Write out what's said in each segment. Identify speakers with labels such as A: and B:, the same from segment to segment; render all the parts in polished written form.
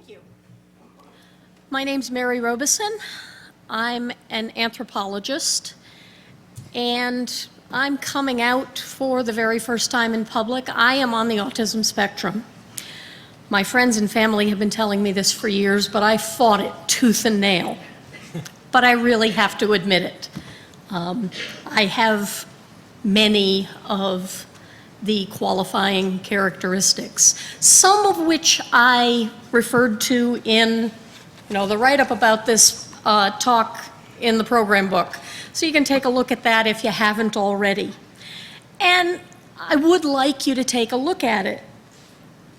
A: Thank you. My name's Mary Robeson. I'm an anthropologist, and I'm coming out for the very first time in public. I am on the autism spectrum. My friends and family have been telling me this for years, but I fought it tooth and nail. But I really have to admit it. I have many of the qualifying characteristics, some of which I referred to in the write-up about this talk in the program book. So you can take a look at that if you haven't already. And I would like you to take a look at it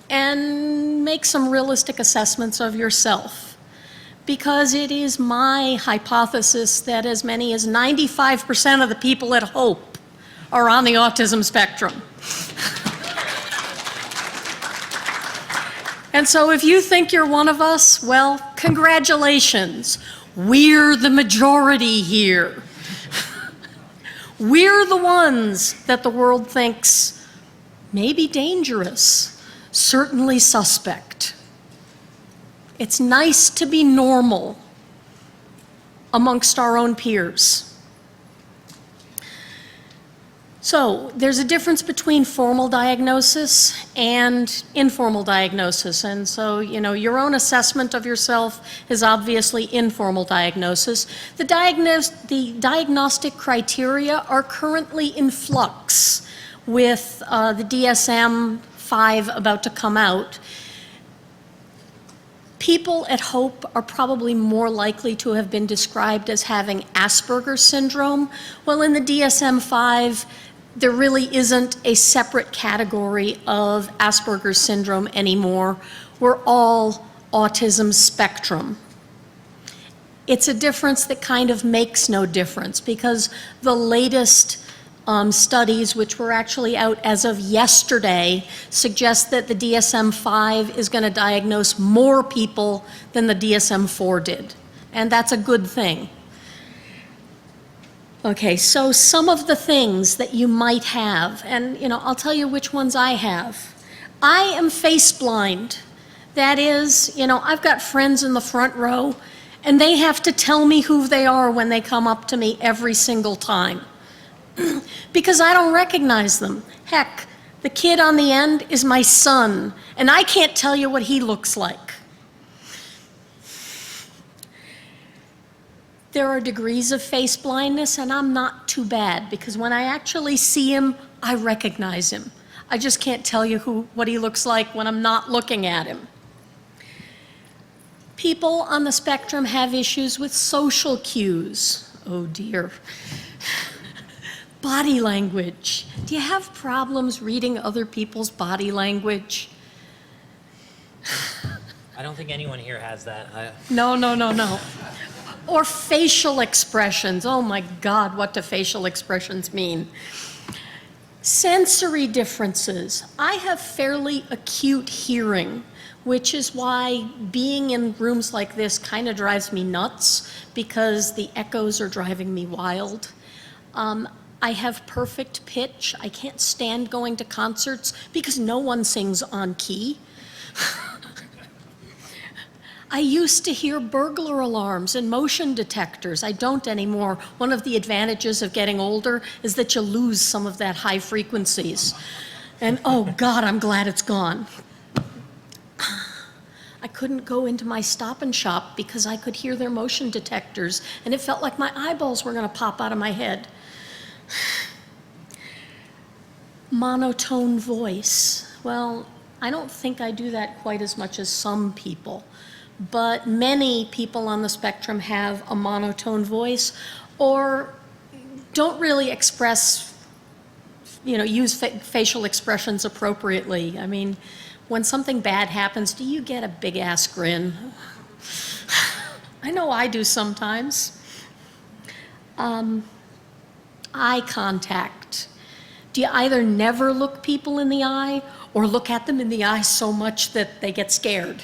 A: and make some realistic assessments of yourself, because it is my hypothesis that as many as 95% of the people at Hope are on the autism spectrum. And so if you think you're one of us, well, congratulations. We're the majority here. We're the ones that the world thinks may be dangerous, certainly suspect. It's nice to be normal amongst our own peers. So there's a difference between formal diagnosis and informal diagnosis. And so, your own assessment of yourself is obviously informal diagnosis. The diagnostic criteria are currently in flux with the DSM-5 about to come out. People at Hope are probably more likely to have been described as having Asperger syndrome. Well, in the DSM-5, there really isn't a separate category of Asperger syndrome anymore. We're all autism spectrum. It's a difference that kind of makes no difference, because the latest studies, which were actually out as of yesterday, suggest that the DSM-5 is going to diagnose more people than the DSM-4 did. And that's a good thing. Okay, so some of the things that you might have, and I'll tell you which ones I have. I am face blind. That is, I've got friends in the front row, and they have to tell me who they are when they come up to me every single time. Because I don't recognize them. Heck, the kid on the end is my son, and I can't tell you what he looks like. There are degrees of face blindness, and I'm not too bad, because when I actually see him, I recognize him. I just can't tell you what he looks like when I'm not looking at him. People on the spectrum have issues with social cues. Oh dear. Body language. Do you have problems reading other people's body language?
B: I don't think anyone here has that.
A: No. Or facial expressions. Oh my God, what do facial expressions mean? Sensory differences. I have fairly acute hearing, which is why being in rooms like this kind of drives me nuts, because the echoes are driving me wild. I have perfect pitch. I can't stand going to concerts because no one sings on key. I used to hear burglar alarms and motion detectors. I don't anymore. One of the advantages of getting older is that you lose some of that high frequencies. And oh God, I'm glad it's gone. I couldn't go into my Stop and Shop because I could hear their motion detectors, and it felt like my eyeballs were gonna pop out of my head. Monotone voice. Well, I don't think I do that quite as much as some people. But many people on the spectrum have a monotone voice, or don't really express, use facial expressions appropriately. I mean, when something bad happens, do you get a big ass grin? I know I do sometimes. Eye contact. Do you either never look people in the eye or look at them in the eye so much that they get scared?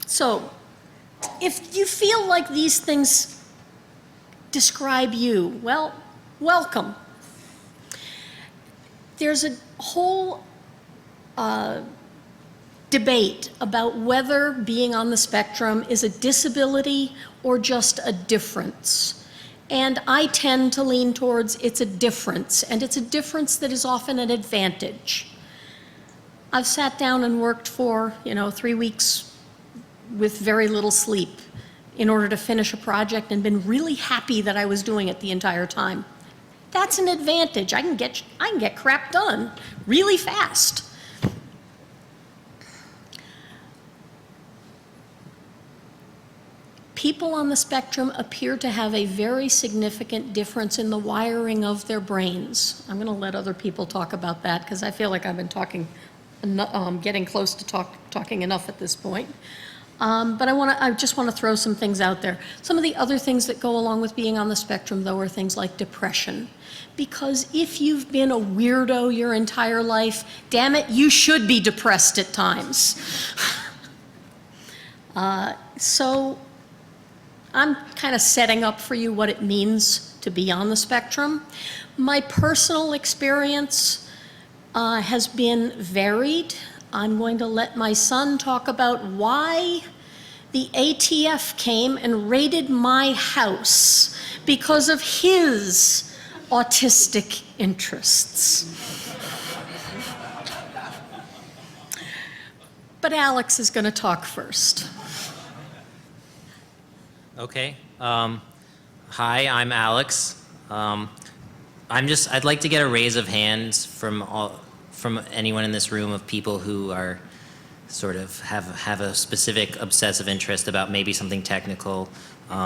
A: So, if you feel like these things describe you, well, welcome. There's a whole debate about whether being on the spectrum is a disability or just a difference. And I tend to lean towards it's a difference, and it's a difference that is often an advantage. I've sat down and worked for, 3 weeks with very little sleep in order to finish a project and been really happy that I was doing it the entire time. That's an advantage. I can get crap done really fast. People on the spectrum appear to have a very significant difference in the wiring of their brains. I'm going to let other people talk about that because I feel like I've been getting close to talking enough at this point. But I just want to throw some things out there. Some of the other things that go along with being on the spectrum, though, are things like depression. Because if you've been a weirdo your entire life, damn it, you should be depressed at times. So I'm kind of setting up for you what it means to be on the spectrum. My personal experience has been varied. I'm going to let my son talk about why the ATF came and raided my house because of his autistic interests. But Alex is going to talk first.
B: Okay. Hi, I'm Alex. I'd like to get a raise of hands from anyone in this room of people who are sort of have a specific obsessive interest about maybe something technical,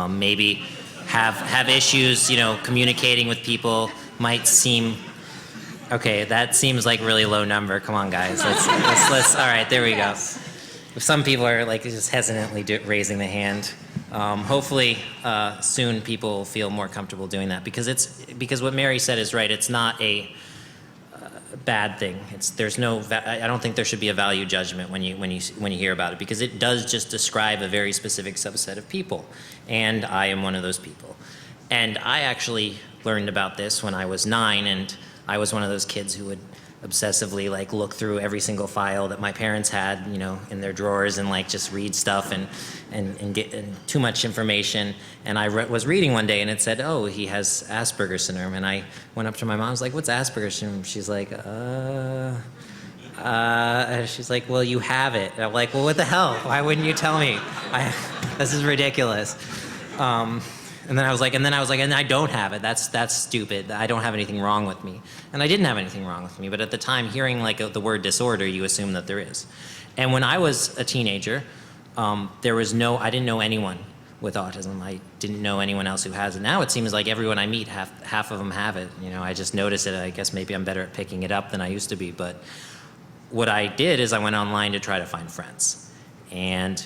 B: maybe have issues, communicating with people might seem. Okay, that seems like a really low number. Come on, guys. Let's. All right, there we go. Some people are like just hesitantly raising the hand. Hopefully, soon people will feel more comfortable doing that because what Mary said is right. It's not a bad thing. I don't think there should be a value judgment when you hear about it because it does just describe a very specific subset of people, and I am one of those people. And I actually learned about this when I was 9, and I was one of those kids who would obsessively look through every single file that my parents had, in their drawers and just read stuff and get too much information. And I was reading one day and it said, oh, he has Asperger syndrome. And I went up to my mom, I was like, what's Asperger syndrome? She's like, she's like, well, you have it. And I'm like, well, what the hell? Why wouldn't you tell me? This is ridiculous. And then I was like, and I don't have it. That's stupid. I don't have anything wrong with me. And I didn't have anything wrong with me. But at the time, hearing the word disorder, you assume that there is. And when I was a teenager, I didn't know anyone with autism. I didn't know anyone else who has it. Now it seems like everyone I meet, half of them have it. I just notice it. I guess maybe I'm better at picking it up than I used to be. But what I did is I went online to try to find friends. And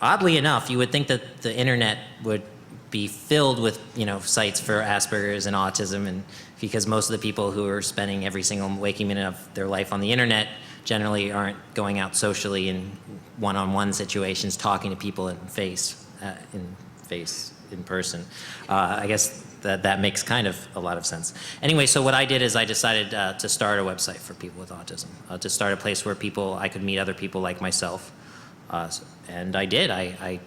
B: oddly enough, you would think that the internet would be filled with sites for Asperger's and autism, and because most of the people who are spending every single waking minute of their life on the internet generally aren't going out socially in one-on-one situations talking to people in person. I guess that makes kind of a lot of sense. Anyway, so what I did is I decided to start a website for people with autism, to start a place where I could meet other people like myself, and I did. I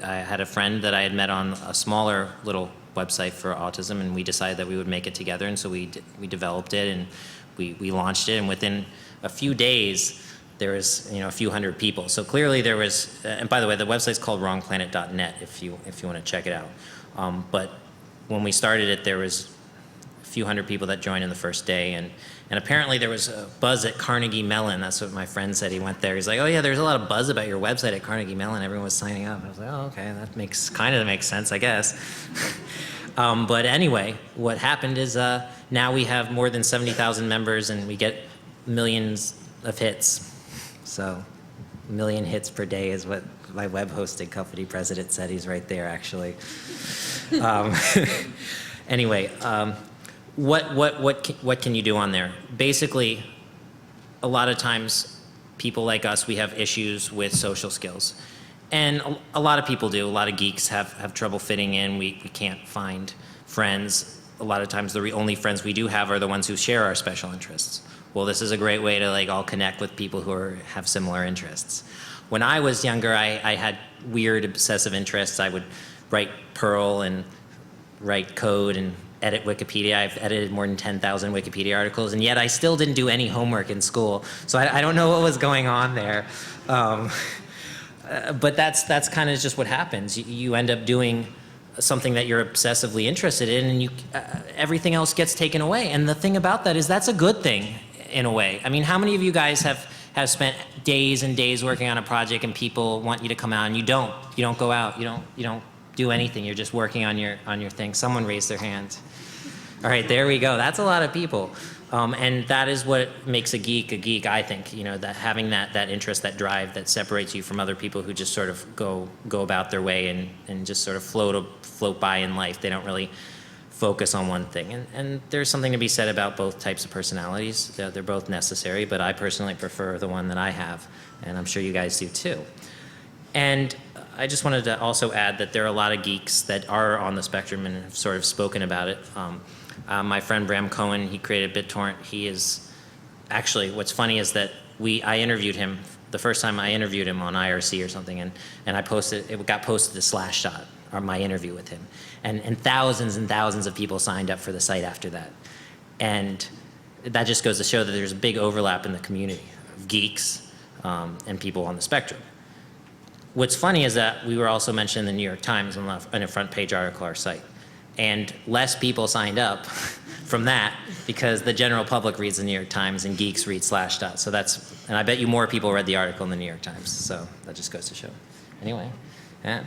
B: had a friend that I had met on a smaller little website for autism, and we decided that we would make it together, and so we developed it, and we launched it, and within a few days, there was a few hundred people. So clearly there was, and by the way, the website's called wrongplanet.net if you want to check it out. But when we started it, there was a few hundred people that joined in the first day, and apparently there was a buzz at Carnegie Mellon. That's what my friend said. He went there. He's like, oh yeah, there's a lot of buzz about your website at Carnegie Mellon. Everyone was signing up. I was like, oh, okay, that makes sense, I guess. But anyway, what happened is now we have more than 70,000 members, and we get millions of hits. So 1 million hits per day is what my web hosting company president said. He's right there, actually. Anyway, what can you do on there? Basically, a lot of times, people like us, we have issues with social skills. And a lot of people do. A lot of geeks have trouble fitting in. We can't find friends. A lot of times, the only friends we do have are the ones who share our special interests. well, this is a great way to like all connect with people who have similar interests. When I was younger, I had weird obsessive interests. I would write Perl and write code and edit Wikipedia. I've edited more than 10,000 Wikipedia articles, and yet I still didn't do any homework in school. So I don't know what was going on there. But that's kind of just what happens. You end up doing something that you're obsessively interested in, and everything else gets taken away. And the thing about that is that's a good thing in a way. I mean, how many of you guys have spent days and days working on a project and people want you to come out and you don't go out, you don't do anything, you're just working on your thing? Someone raised their hand. All right, there we go. That's a lot of people. And that is what makes a geek, I think, that having that interest, that drive that separates you from other people who just sort of go about their way and just sort of float by in life. They don't really focus on one thing. And there's something to be said about both types of personalities. They're both necessary, but I personally prefer the one that I have, and I'm sure you guys do too. And I just wanted to also add that there are a lot of geeks that are on the spectrum and have sort of spoken about it. My friend Bram Cohen, he created BitTorrent. He is actually, what's funny is that I interviewed him the first time I interviewed him on IRC or something, and it got posted to Slashdot, or my interview with him, and thousands of people signed up for the site after that, and that just goes to show that there's a big overlap in the community of geeks and people on the spectrum. What's funny is that we were also mentioned in the New York Times in a front page article on our site. And less people signed up from that because the general public reads the New York Times and geeks read Slashdot. So and I bet you more people read the article in the New York Times. So that just goes to show. Anyway, yeah.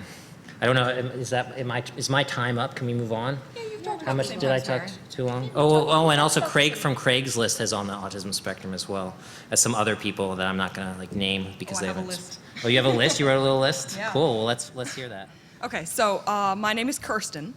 B: I don't know, is my time up? Can we move on?
C: Yeah, you've talked
B: How much did I talk too long? Oh, and also Craig from Craigslist is on the autism spectrum as well as some other people that I'm not gonna name because they haven't.
C: I have a list.
B: Oh, you have a list? You wrote a little list?
C: Yeah.
B: Cool, well let's hear that.
C: Okay, so my name is Kirsten,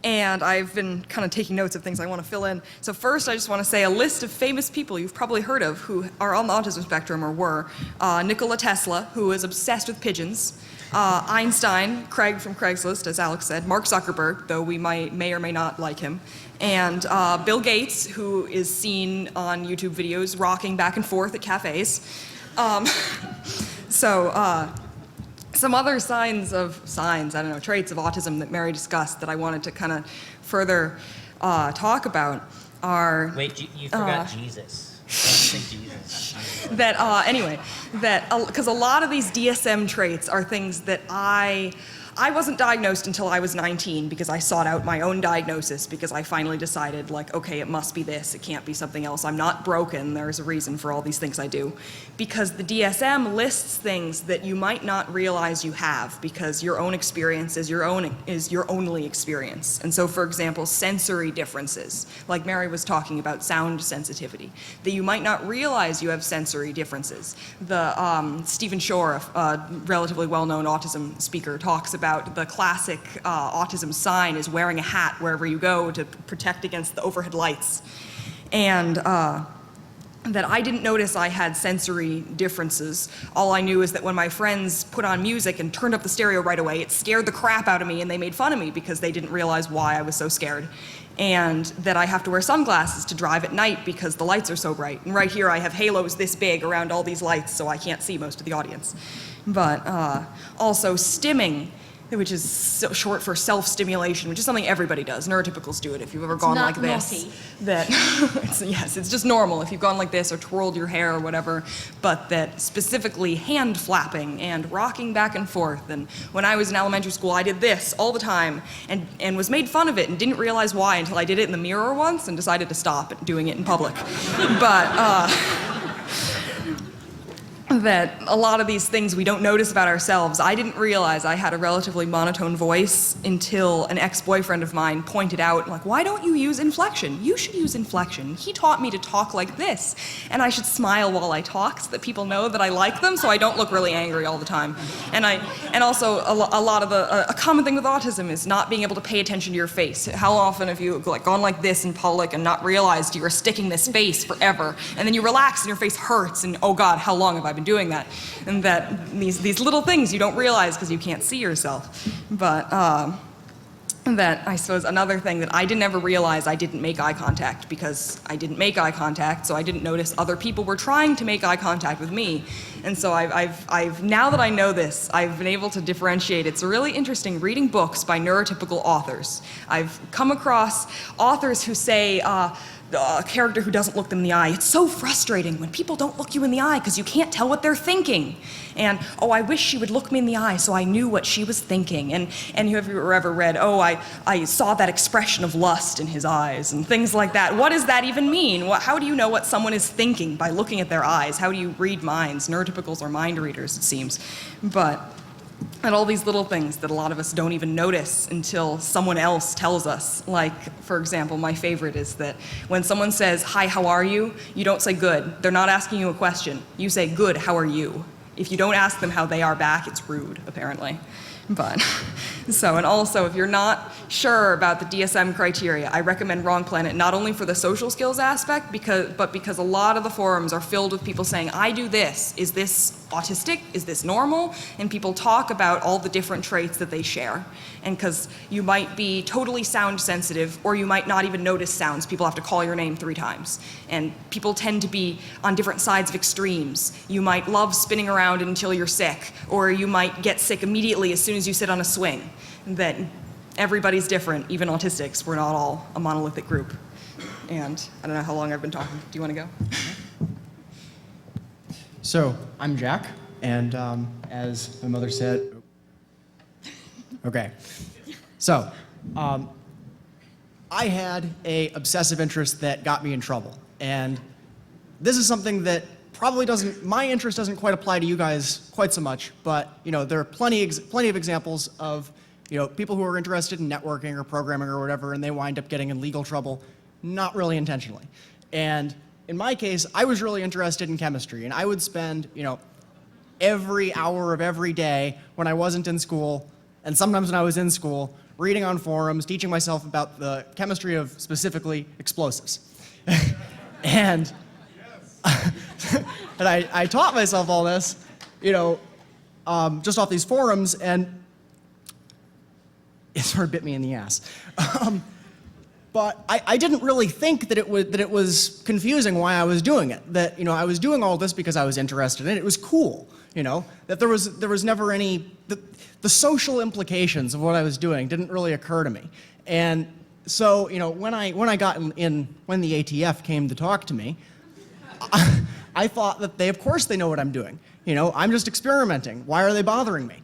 C: and I've been kind of taking notes of things I want to fill in. So first, I just want to say a list of famous people you've probably heard of who are on the autism spectrum or were. Nikola Tesla, who is obsessed with pigeons. Einstein, Craig from Craigslist, as Alex said. Mark Zuckerberg, though we may or may not like him. And Bill Gates, who is seen on YouTube videos rocking back and forth at cafes. Some other traits of autism that Mary discussed that I wanted to kind of further talk about are...
B: Wait, you forgot Jesus. Don't say Jesus.
C: Because a lot of these DSM traits are things that I wasn't diagnosed until I was 19 because I sought out my own diagnosis because I finally decided, like, okay, it must be this, it can't be something else. I'm not broken, there's a reason for all these things I do. Because the DSM lists things that you might not realize you have because your own experience is your only experience. And so, for example, sensory differences, like Mary was talking about sound sensitivity, that you might not realize you have sensory differences. Stephen Shore, a relatively well-known autism speaker, talks about the classic autism sign is wearing a hat wherever you go to protect against the overhead lights. And that I didn't notice I had sensory differences. All I knew is that when my friends put on music and turned up the stereo right away, it scared the crap out of me and they made fun of me because they didn't realize why I was so scared. And that I have to wear sunglasses to drive at night because the lights are so bright. And right here I have halos this big around all these lights so I can't see most of the audience. But also stimming, which is so short for self-stimulation, which is something everybody does. Neurotypicals do it. If you've ever gone like this, it's just normal if you've gone like this or twirled your hair or whatever, but that specifically hand flapping and rocking back and forth. And when I was in elementary school, I did this all the time and was made fun of it and didn't realize why until I did it in the mirror once and decided to stop doing it in public. But that a lot of these things we don't notice about ourselves. I didn't realize I had a relatively monotone voice until an ex-boyfriend of mine pointed out, like, why don't you use inflection? You should use inflection. He taught me to talk like this. And I should smile while I talk so that people know that I like them so I don't look really angry all the time. And also a common thing with autism is not being able to pay attention to your face. How often have you gone like this in public and not realized you were sticking this face forever? And then you relax and your face hurts and, oh God, how long have I been doing that? And that these little things you don't realize because you can't see yourself. But that I suppose another thing that I didn't ever realize, I didn't make eye contact because I didn't make eye contact, so I didn't notice other people were trying to make eye contact with me. And so I've now that I know this, I've been able to differentiate. It's really interesting reading books by neurotypical authors. I've come across authors who say, a character who doesn't look them in the eye. It's so frustrating when people don't look you in the eye because you can't tell what they're thinking. And, oh, I wish she would look me in the eye so I knew what she was thinking. And you have ever read, oh, I saw that expression of lust in his eyes and things like that. What does that even mean? How do you know what someone is thinking by looking at their eyes? How do you read minds? Neurotypicals are mind readers, it seems. And all these little things that a lot of us don't even notice until someone else tells us. Like, for example, my favorite is that when someone says, hi, how are you? You don't say good. They're not asking you a question. You say, good, how are you? If you don't ask them how they are back, it's rude, apparently. And also, if you're not sure about the DSM criteria, I recommend Wrong Planet, not only for the social skills aspect, but because a lot of the forums are filled with people saying, I do this. Is this autistic? Is this normal? And people talk about all the different traits that they share. And because you might be totally sound sensitive, or you might not even notice sounds. People have to call your name 3 times. And people tend to be on different sides of extremes. You might love spinning around until you're sick, or you might get sick immediately as soon as you sit on a swing. That everybody's different, even autistics. We're not all a monolithic group. And I don't know how long I've been talking. Do you want to go?
D: So, I'm Jack, and as my mother said, okay. So, I had a obsessive interest that got me in trouble, and this is something that probably my interest doesn't quite apply to you guys quite so much, but there are plenty of examples of people who are interested in networking or programming or whatever, and they wind up getting in legal trouble, not really intentionally. And in my case, I was really interested in chemistry, and I would spend every hour of every day when I wasn't in school, and sometimes when I was in school, reading on forums, teaching myself about the chemistry of specifically explosives. And I taught myself all this, just off these forums, and it sort of bit me in the ass. But I didn't really think that it was confusing why I was doing it. That I was doing all this because I was interested in it. It was cool. That there was never any the social implications of what I was doing didn't really occur to me. And so when I got when the ATF came to talk to me, I thought that of course they know what I'm doing. I'm just experimenting. Why are they bothering me?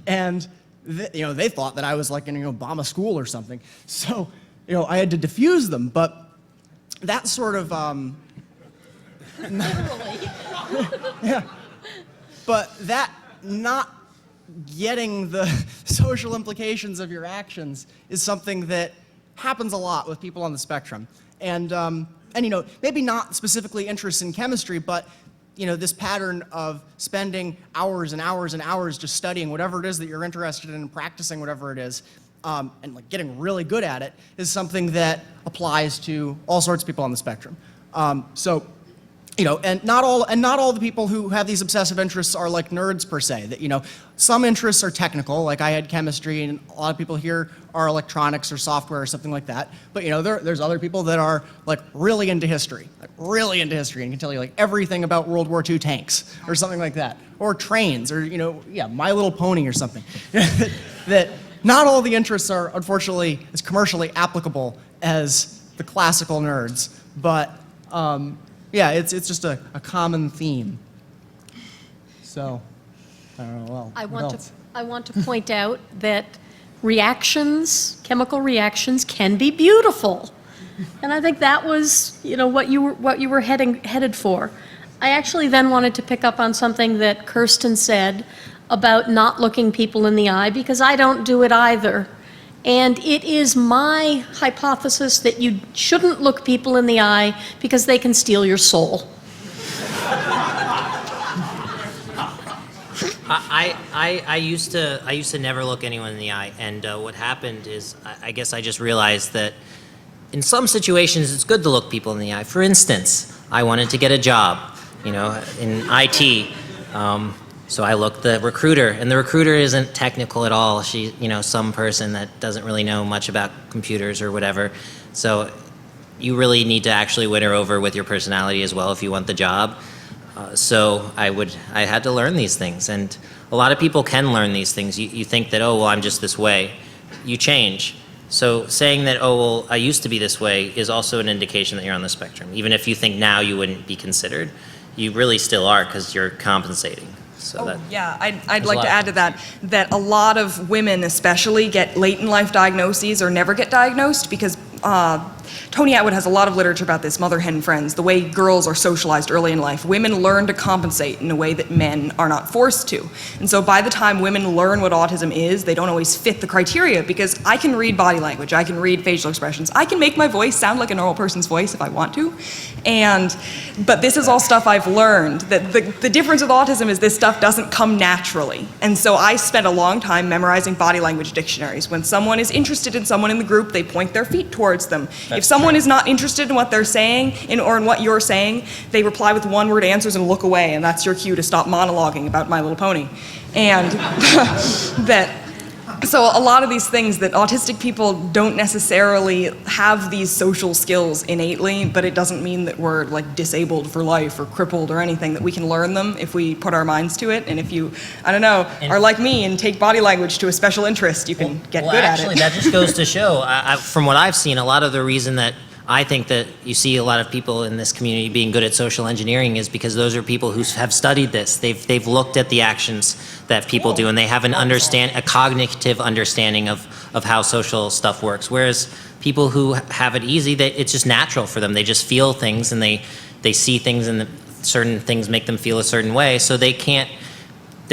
D: And they thought that I was like in an Obama school or something. So I had to diffuse them, but that sort of yeah. But that not getting the social implications of your actions is something that happens a lot with people on the spectrum. And maybe not specifically interests in chemistry, but this pattern of spending hours and hours and hours just studying whatever it is that you're interested in and practicing whatever it is, and like getting really good at it is something that applies to all sorts of people on the spectrum. And not all the people who have these obsessive interests are like nerds per se. That some interests are technical, like I had chemistry, and a lot of people here are electronics or software or something like that. But there's other people that are like really into history, and can tell you like everything about World War II tanks or something like that, or trains, or My Little Pony or something. that not all the interests are unfortunately as commercially applicable as the classical nerds, but. Yeah, it's just a common theme. So, I don't know. Well,
A: I want to point out that chemical reactions, can be beautiful, and I think that was what you were headed for. I actually then wanted to pick up on something that Kirsten said about not looking people in the eye, because I don't do it either. And it is my hypothesis that you shouldn't look people in the eye because they can steal your soul.
B: I used to never look anyone in the eye, and what happened is I guess I just realized that in some situations it's good to look people in the eye. For instance, I wanted to get a job, in IT. So I looked the recruiter, and the recruiter isn't technical at all. She, some person that doesn't really know much about computers or whatever. So you really need to actually win her over with your personality as well if you want the job. So I had to learn these things, and a lot of people can learn these things. You think that, oh, well, I'm just this way. You change. So saying that, oh, well, I used to be this way is also an indication that you're on the spectrum. Even if you think now you wouldn't be considered, you really still are because you're compensating. So
C: yeah, I'd like to add to that a lot of women especially get late in life diagnoses or never get diagnosed because Tony Atwood has a lot of literature about this, Mother Hen Friends, the way girls are socialized early in life. Women learn to compensate in a way that men are not forced to. And so by the time women learn what autism is, they don't always fit the criteria because I can read body language, I can read facial expressions, I can make my voice sound like a normal person's voice if I want to. But this is all stuff I've learned. That the difference with autism is this stuff doesn't come naturally. And so I spent a long time memorizing body language dictionaries. When someone is interested in someone in the group, they point their feet towards them. If someone is not interested in what they're saying or in what you're saying, they reply with one-word answers and look away, and that's your cue to stop monologuing about My Little Pony. And so a lot of these things that autistic people don't necessarily have these social skills innately, but it doesn't mean that we're like disabled for life or crippled or anything, that we can learn them if we put our minds to it. And if you, are like me and take body language to a special interest, you can get good at it.
B: Actually, that just goes to show, from what I've seen, a lot of the reason that I think that you see a lot of people in this community being good at social engineering is because those are people who have studied this. They've looked at the actions that people do, and they have a cognitive understanding of how social stuff works. Whereas people who have it easy, it's just natural for them. They just feel things, and they see things, and certain things make them feel a certain way. So they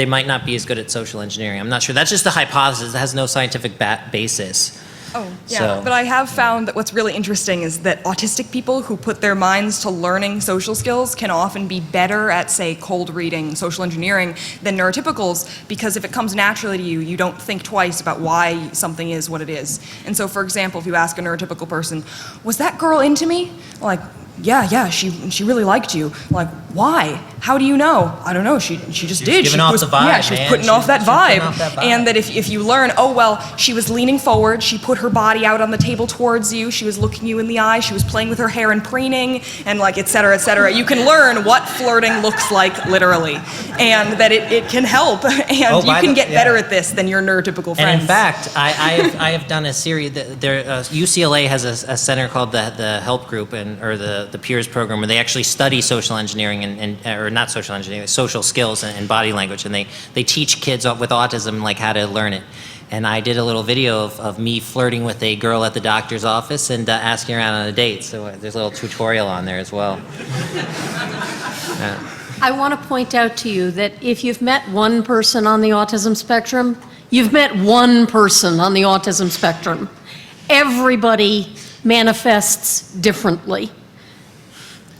B: might not be as good at social engineering. I'm not sure. That's just a hypothesis. It has no scientific basis.
C: Oh, yeah, but I have found that what's really interesting is that autistic people who put their minds to learning social skills can often be better at, say, cold reading, social engineering, than neurotypicals, because if it comes naturally to you, you don't think twice about why something is what it is. And so, for example, if you ask a neurotypical person, was that girl into me? Like, yeah, she really liked you. Like, why? How do you know? I don't know, she just did.
B: Giving off the vibe,
C: yeah, she was putting off that vibe. And that if you learn, oh, well, she was leaning forward, she put her body out on the table towards you, she was looking you in the eye, she was playing with her hair and preening, and like, et cetera, you can learn what flirting looks like, literally. And that it can help, and you can get better at this than your neurotypical friends.
B: And in fact, I have done a series, UCLA has a center called the Help Group, or the Peers program, where they actually study social engineering or not social engineering, social skills and body language, and they teach kids with autism like how to learn it. And I did a little video of me flirting with a girl at the doctor's office and asking her out on a date. So there's a little tutorial on there as well.
A: I want to point out to you that if you've met one person on the autism spectrum, you've met one person on the autism spectrum. Everybody manifests differently.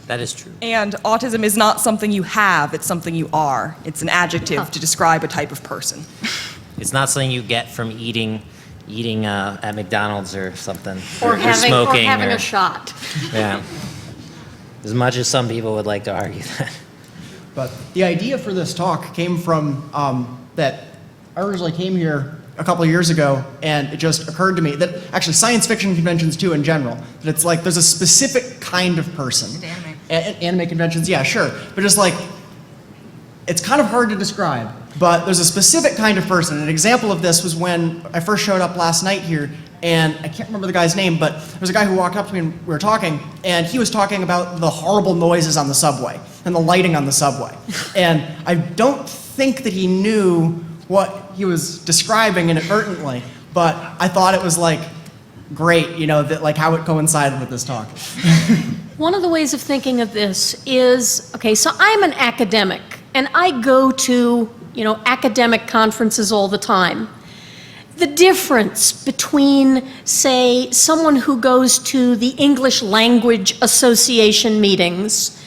B: That is true.
C: And autism is not something you have, it's something you are. It's an adjective to describe a type of person.
B: It's not something you get from eating at McDonald's or something.
A: Or having
B: smoking.
A: A shot.
B: Yeah. As much as some people would like to argue that.
D: But the idea for this talk came from that I originally came here a couple of years ago, and it just occurred to me that actually science fiction conventions too in general, that it's like there's a specific kind of person. Anime conventions, yeah, sure. But just like, it's kind of hard to describe, but there's a specific kind of person. An example of this was when I first showed up last night here, and I can't remember the guy's name, but there was a guy who walked up to me and we were talking, and he was talking about the horrible noises on the subway and the lighting on the subway. And I don't think that he knew what he was describing inadvertently, but I thought it was like great, that like how it coincided with this talk.
A: One of the ways of thinking of this is, okay, so I'm an academic, and I go to, academic conferences all the time. The difference between, say, someone who goes to the English Language Association meetings,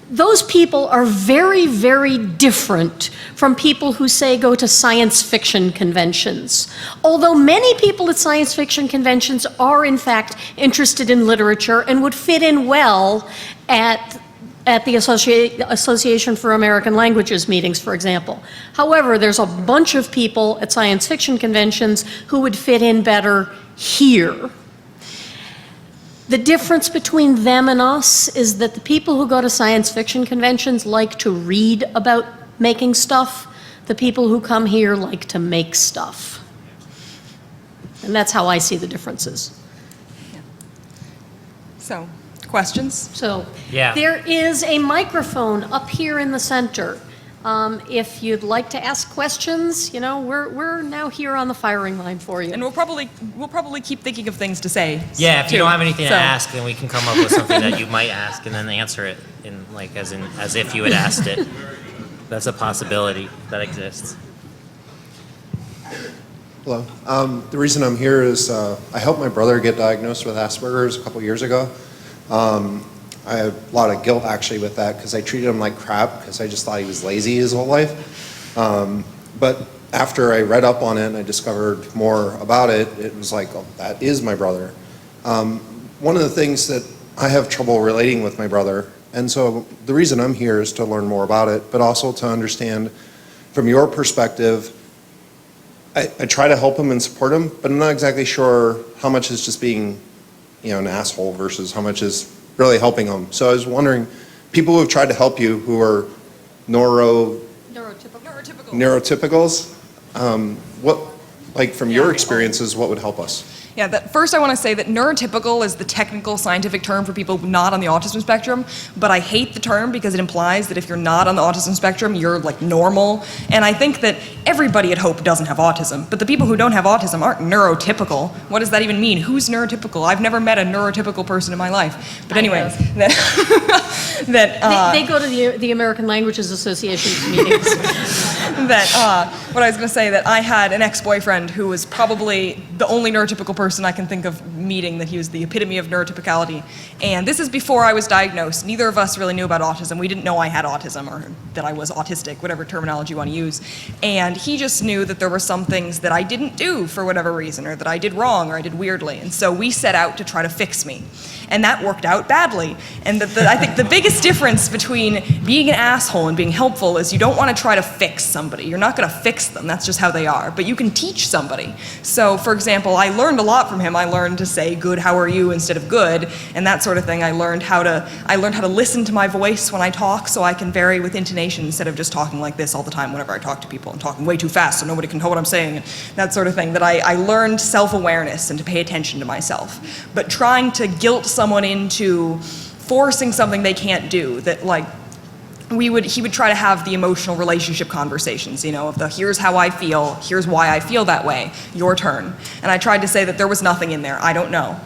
A: those people are very, very different from people who, say, go to science fiction conventions. Although many people at science fiction conventions are, in fact, interested in literature and would fit in well at at the Association for American Languages meetings, for example. However, there's a bunch of people at science fiction conventions who would fit in better here. The difference between them and us is that the people who go to science fiction conventions like to read about making stuff. The people who come here like to make stuff. And that's how I see the differences.
C: So, questions?
A: So,
B: Yeah.
A: there is a microphone up here in the center. If you'd like to ask questions, you know, we're now here on the firing line for you.
C: And we'll probably keep thinking of things to say.
B: Yeah, if you
C: too.
B: don't have anything
C: So-
B: to ask, then we can come up with something that you might ask and then answer it as if you had asked it. That's a possibility that exists.
E: Hello. The reason I'm here is I helped my brother get diagnosed with Asperger's a couple years ago. I have a lot of guilt actually with that because I treated him like crap because I just thought he was lazy his whole life. But after I read up on it and I discovered more about it, it was like, oh, that is my brother. One of the things that I have trouble relating with my brother, and so the reason I'm here is to learn more about it, but also to understand from your perspective. I try to help him and support him, but I'm not exactly sure how much is just being, an asshole versus how much is really helping him. So I was wondering, people who have tried to help you who are neurotypicals, what, like from your experiences, what would help us?
C: Yeah, first I want to say that neurotypical is the technical scientific term for people not on the autism spectrum, but I hate the term because it implies that if you're not on the autism spectrum, you're like normal. And I think that everybody at Hope doesn't have autism, but the people who don't have autism aren't neurotypical. What does that even mean? Who's neurotypical? I've never met a neurotypical person in my life. But anyways,
A: they go to the American Languages Association's meetings.
C: What I was going to say, that I had an ex-boyfriend who was probably the only neurotypical person I can think of meeting, that he was the epitome of neurotypicality. And this is before I was diagnosed. Neither of us really knew about autism. We didn't know I had autism or that I was autistic, whatever terminology you want to use. And he just knew that there were some things that I didn't do for whatever reason, or that I did wrong, or I did weirdly. And so we set out to try to fix me. And that worked out badly. And I think the biggest difference between being an asshole and being helpful is you don't want to try to fix somebody. You're not going to fix them. That's just how they are. But you can teach somebody. So, for example, I learned a lot from him. I learned to say good, how are you, instead of good, and that sort of thing. I learned how to listen to my voice when I talk, so I can vary with intonation instead of just talking like this all the time whenever I talk to people and talking way too fast so nobody can know what I'm saying, and that sort of thing. That I learned self-awareness and to pay attention to myself. But trying to guilt someone into forcing something they can't do, that like he would try to have the emotional relationship conversations, of the here's how I feel, here's why I feel that way, your turn. And I tried to say that there was nothing in there. I don't know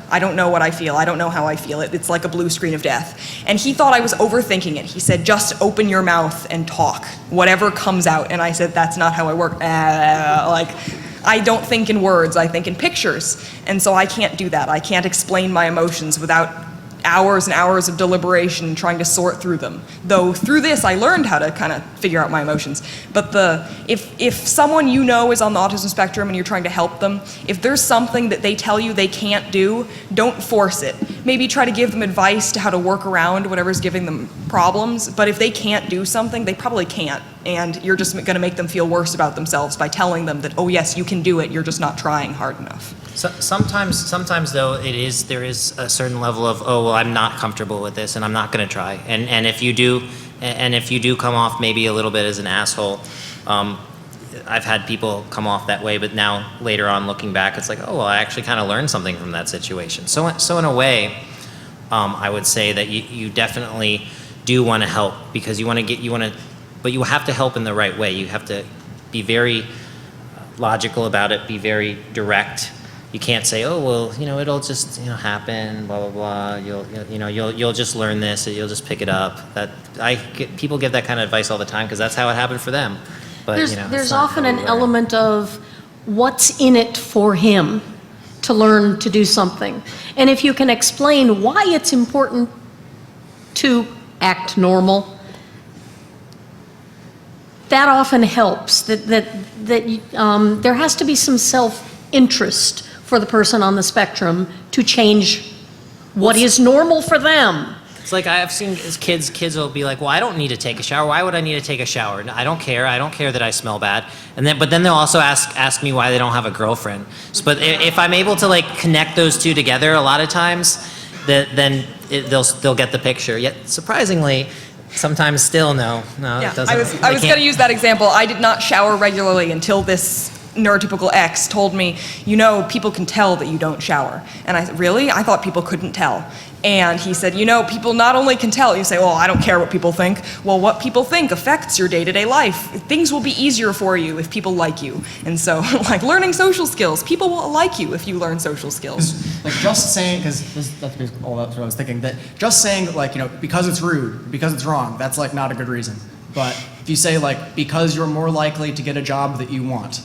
C: what I feel. I don't know how I feel. It's like a blue screen of death. And he thought I was overthinking it. He said, just open your mouth and talk, whatever comes out. And I said, that's not how I work. I don't think in words, I think in pictures. And so I can't do that. I can't explain my emotions without hours and hours of deliberation trying to sort through them. Though through this I learned how to kind of figure out my emotions. But if someone you know is on the autism spectrum and you're trying to help them, if there's something that they tell you they can't do, don't force it. Maybe try to give them advice to how to work around whatever's giving them problems, but if they can't do something, they probably can't. And you're just going to make them feel worse about themselves by telling them that, oh yes, you can do it, you're just not trying hard enough.
B: So, sometimes though, there is a certain level of, oh, well, I'm not comfortable with this and I'm not going to try. And if you do come off maybe a little bit as an asshole, I've had people come off that way, but now later on looking back, it's like, oh, well, I actually kind of learned something from that situation. So in a way, I would say that you definitely do want to help because but you have to help in the right way. You have to be very logical about it, be very direct. You can't say, oh, well, it'll just, happen, blah, blah, blah. You'll just learn this, and you'll just pick it up. People give that kind of advice all the time because that's how it happened for them. But,
A: there's often an element of what's in it for him to learn to do something. And if you can explain why it's important to act normal, that often helps. There has to be some self-interest for the person on the spectrum to change what is normal for them.
B: It's like I've seen kids will be like, well, I don't need to take a shower. Why would I need to take a shower? I don't care. I don't care that I smell bad. But then they'll also ask me why they don't have a girlfriend. But if I'm able to like connect those two together, a lot of times, they'll get the picture. Yet surprisingly, sometimes still no.
C: Yeah,
B: it doesn't.
C: I was going to use that example. I did not shower regularly until this neurotypical ex told me, you know, people can tell that you don't shower. And I said, really? I thought people couldn't tell. And he said, you know, people not only can tell, you say, well, I don't care what people think. Well, what people think affects your day-to-day life. Things will be easier for you if people like you. And so, like learning social skills, people will like you if you learn social skills.
D: Like just saying, because that's basically all that's what I was thinking, that just saying like, you know, because it's rude, because it's wrong, that's like not a good reason. But if you say like, because you're more likely to get a job that you want,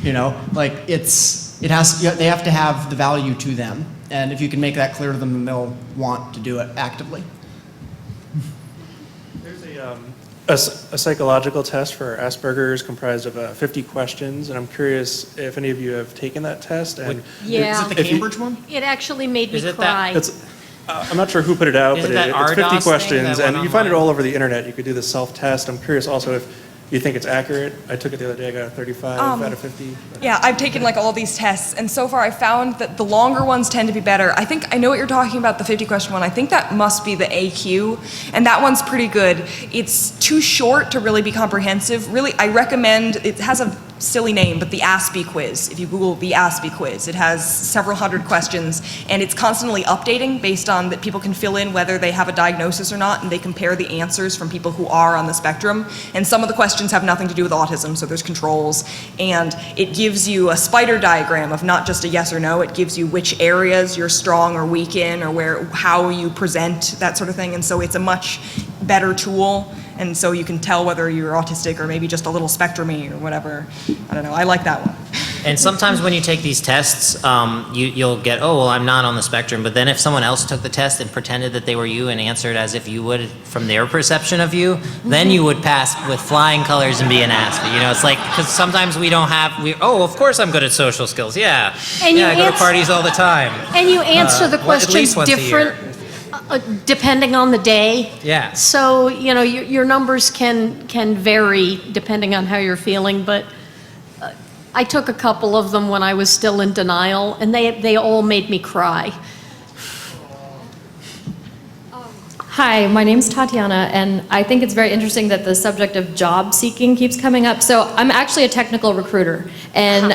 D: you know, like they have to have the value to them. And if you can make that clear to them, then they'll want to do it actively.
F: There's a psychological test for Asperger's comprised of 50 questions, and I'm curious if any of you have taken that test. And
A: Yeah.
D: Is it the Cambridge one?
A: It actually made me
B: Is it
A: cry.
F: I'm not sure who put it out,
B: Is
F: but
B: it that
F: it's
B: RDOS
F: 50
B: thing,
F: questions,
B: that one
F: and you find it
B: online?
F: all over the internet. You could do the self-test. I'm curious also if you think it's accurate. I took it the other day. I got a 35 out of 50.
C: Yeah, I've taken like all these tests, and so far I found that the longer ones tend to be better. I think I know what you're talking about, the 50 question one. I think that must be the AQ, and that one's pretty good. It's too short to really be comprehensive. Really, I recommend, it has a silly name, but the Aspie quiz. If you Google the Aspie quiz, it has several hundred questions, and it's constantly updating based on that people can fill in whether they have a diagnosis or not, and they compare the answers from people who are on the spectrum. And some of the questions have nothing to do with autism, so there's controls, and it gives you a spider diagram of not just a yes or no. It gives you which areas you're strong or weak in, or how you present, that sort of thing. And so it's a much better tool. And so you can tell whether you're autistic or maybe just a little spectrumy or whatever. I don't know, I like that one.
B: And sometimes when you take these tests, you'll get, oh, well, I'm not on the spectrum. But then if someone else took the test and pretended that they were you and answered as if you would from their perception of you, then you would pass with flying colors and be an Aspie. You know, it's like, because sometimes we don't have, of course I'm good at social skills. Yeah.
A: And
B: I go to parties all the time.
A: And you answer the
B: at
A: questions
B: least once a year.
A: different depending on the day.
B: Yeah.
A: So, you know, your numbers can vary depending on how you're feeling, but I took a couple of them when I was still in denial, and they all made me cry.
G: Hi, my name's Tatiana, and I think it's very interesting that the subject of job seeking keeps coming up. So I'm actually a technical recruiter, and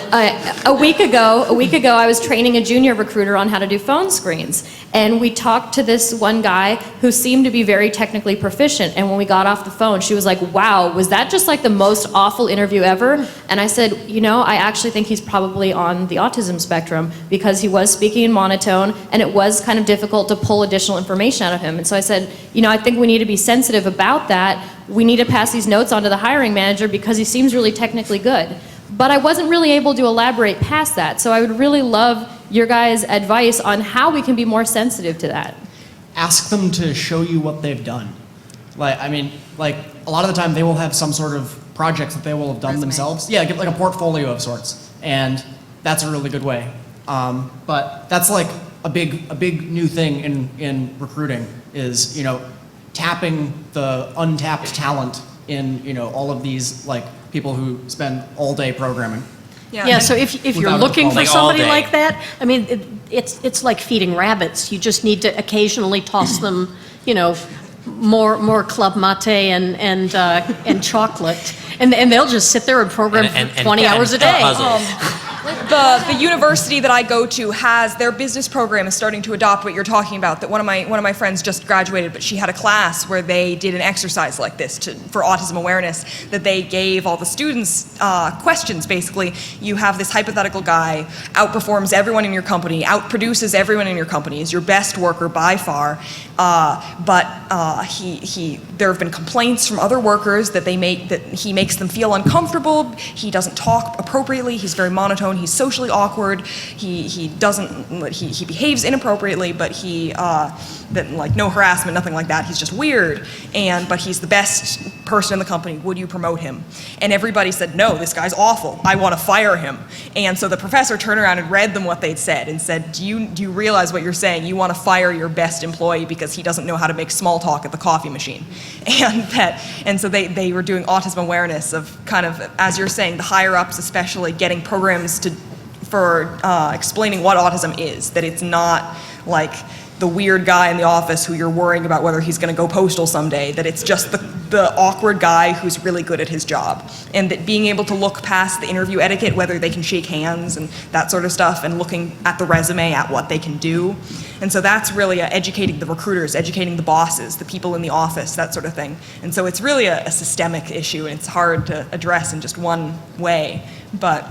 G: a week ago, I was training a junior recruiter on how to do phone screens, and we talked to this one guy who seemed to be very technically proficient, and when we got off the phone, she was like, wow, was that just like the most awful interview ever? And I said, you know, I actually think he's probably on the autism spectrum, because he was speaking in monotone, and it was kind of difficult to pull additional information out of him. And so I said, you know, I think we need to be sensitive about that. We need to pass these notes on to the hiring manager because he seems really technically good. But I wasn't really able to elaborate past that. So I would really love your guys' advice on how we can be more sensitive to that.
D: Ask them to show you what they've done. Like, I mean, like a lot of the time they will have some sort of projects that they will have done themselves. Yeah, like a portfolio of sorts. And that's a really good way. But that's like a big new thing in recruiting is, you know, tapping the untapped talent in, you know, all of these like people who spend all day programming.
A: Yeah, so if you're
D: Without
A: looking
D: a
A: for
B: Like all
A: somebody
B: day.
A: like that, I mean, it's like feeding rabbits. You just need to occasionally toss them, you know, more club mate and chocolate, and they'll just sit there and program for 20 hours a day.
B: puzzles.
C: The university that I go to has their business program is starting to adopt what you're talking about. That one of my friends just graduated, but she had a class where they did an exercise like this for autism awareness. That they gave all the students questions. Basically, you have this hypothetical guy outperforms everyone in your company, outproduces everyone in your company, is your best worker by far. But there have been complaints from other workers that he makes them feel uncomfortable. He doesn't talk appropriately. He's very monotone. He's socially awkward. He behaves inappropriately, but like no harassment, nothing like that. He's just weird. But he's the best person in the company. Would you promote him? And everybody said, no, this guy's awful. I want to fire him. And so the professor turned around and read them what they'd said and said, do you realize what you're saying? You want to fire your best employee because he doesn't know how to make small talk at the coffee machine. And so they were doing autism awareness of kind of, as you're saying, the higher ups especially getting programs for explaining what autism is, that it's not like the weird guy in the office who you're worrying about whether he's going to go postal someday, that it's just the awkward guy who's really good at his job. And that being able to look past the interview etiquette, whether they can shake hands and that sort of stuff, and looking at the resume, at what they can do. And so that's really educating the recruiters, educating the bosses, the people in the office, that sort of thing. And so it's really a systemic issue, and it's hard to address in just one way. But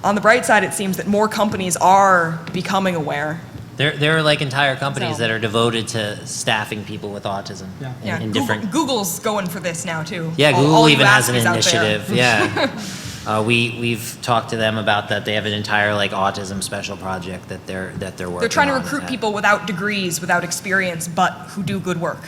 C: on the bright side, it seems that more companies are becoming aware.
B: There are like entire companies
C: So-
B: that are devoted to staffing people with autism in different.
C: Google's going for this now too.
B: Yeah,
C: All
B: Google
C: you
B: even has an
C: Aspies out there.
B: initiative. Yeah, we've talked to them about that. They have an entire like autism special project that they're working.
C: They're trying to
B: on
C: recruit
B: that.
C: people without degrees, without experience, but who do good work,